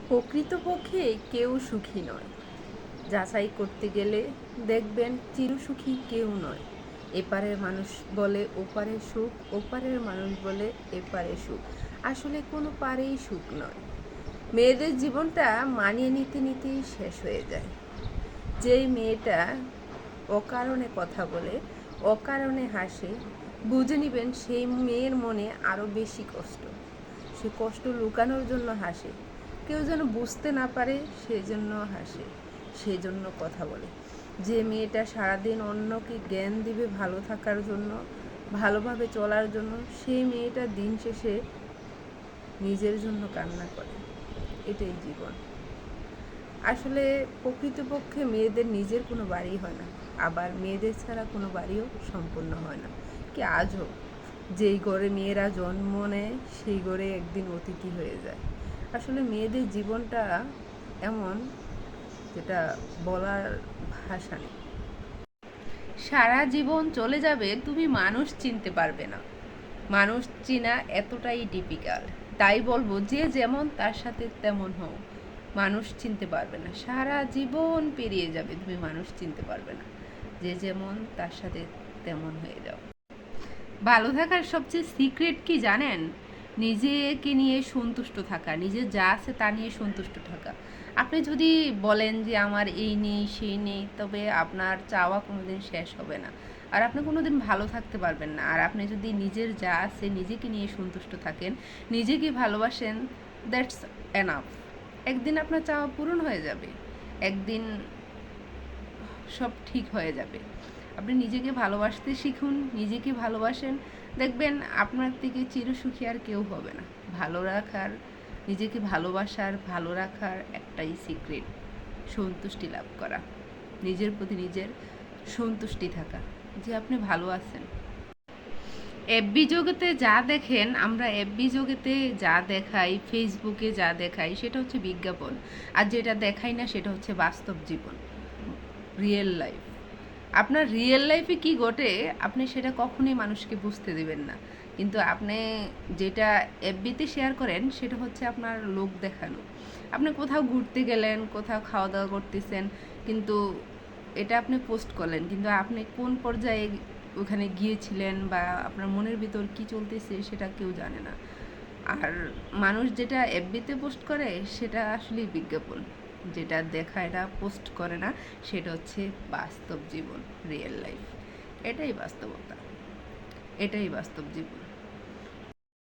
প্রকৃতপক্ষে কেউ সুখী নয়। যাচাই করতে গেলে দেখবেন চিরসুখী কেউ নয়। এপারের মানুষ বলে ওপারে সুখ, ওপারের মানুষ বলে এপারে সুখ। আসলে কোনো পারেই সুখ নয়। মেয়েদের জীবনটা মানিয়ে নিতে নিতেই শেষ হয়ে যায়। যেই মেয়েটা অকারণে কথা বলে, অকারণে হাসে, বুঝে নিবেন সেই মেয়ের মনে আরও বেশি কষ্ট। সে কষ্ট লুকানোর জন্য হাসে, কেউ যেন বুঝতে না পারে সেজন্য হাসে, সেজন্য কথা বলে। যে মেয়েটা সারাদিন অন্যকে জ্ঞান দিবে ভালো থাকার জন্য, ভালোভাবে চলার জন্য, সেই মেয়েটা দিন শেষে নিজের জন্য কান্না করে। এটাই জীবন। আসলে প্রকৃতপক্ষে মেয়েদের নিজের কোনো বাড়ি হয় না, আবার মেয়েদের ছাড়া কোনো বাড়িও সম্পূর্ণ হয় না। কি আজও যেই ঘরে মেয়েরা জন্ম নেয় সেই ঘরে একদিন অতিথি হয়ে যায়। আসলে মেয়েদের জীবনটা এমন, যেটা বলার ভাষা নেই। সারা জীবন চলে যাবে, তুমি মানুষ চিনতে পারবে না। মানুষ চিনা এতটাই ডিফিকাল্ট। তাই বলবো, যে যেমন তার সাথে তেমন হও। মানুষ চিনতে পারবে না, সারা জীবন পেরিয়ে যাবে, তুমি মানুষ চিনতে পারবে না। যে যেমন তার সাথে তেমন হয়ে যাও। ভালো থাকার সবচেয়ে সিক্রেট কি জানেন? নিজেকে নিয়ে সন্তুষ্ট থাকা, নিজের যা আছে তা নিয়ে সন্তুষ্ট থাকা। আপনি যদি বলেন যে আমার এই নেই সেই নেই, তবে আপনার চাওয়া কোনোদিন শেষ হবে না, আর আপনি কোনোদিন ভালো থাকতে পারবেন না। আর আপনি যদি নিজের যা আছে নিজেকে নিয়ে সন্তুষ্ট থাকেন, নিজেকে ভালোবাসেন, দ্যাটস এনাফ। একদিন আপনার চাওয়া পূরণ হয়ে যাবে, একদিন সব ঠিক হয়ে যাবে। আপনি নিজেকে ভালোবাসতে শিখুন, নিজেকে ভালোবাসেন, দেখবেন আপনার থেকে চিরসুখী আর কেউ হবে না। ভালো রাখার, নিজেকে ভালোবাসার, ভালো রাখার একটাই সিক্রেট, সন্তুষ্টি লাভ করা, নিজের প্রতি নিজের সন্তুষ্টি থাকা যে আপনি ভালো আছেন। এফবি জগতে যা দেখেন, আমরা এফবি জগতে যা দেখাই, ফেসবুকে যা দেখাই, সেটা হচ্ছে বিজ্ঞাপন। আর যেটা দেখাই না সেটা হচ্ছে বাস্তব জীবন, রিয়েল লাইফ। আপনার রিয়েল লাইফে কি ঘটে আপনি সেটা কখনোই মানুষকে বুঝতে দেবেন না। কিন্তু আপনি যেটা এফবিতে শেয়ার করেন সেটা হচ্ছে আপনার লোক দেখানো। আপনি কোথাও ঘুরতে গেলেন, কোথাও খাওয়া দাওয়া করতেছেন, কিন্তু এটা আপনি পোস্ট করলেন, কিন্তু আপনি কোন পর্যায়ে ওখানে গিয়েছিলেন বা আপনার মনের ভিতর কি চলতেছে সেটা কেউ জানে না। আর মানুষ যেটা এফবিতে পোস্ট করে সেটা আসলে বিজ্ঞাপন। যেটা দেখা এটা পোস্ট করে না, সেটা হচ্ছে বাস্তব জীবন, রিয়েল লাইফ। এটাই বাস্তবতা, এটাই বাস্তব জীবন।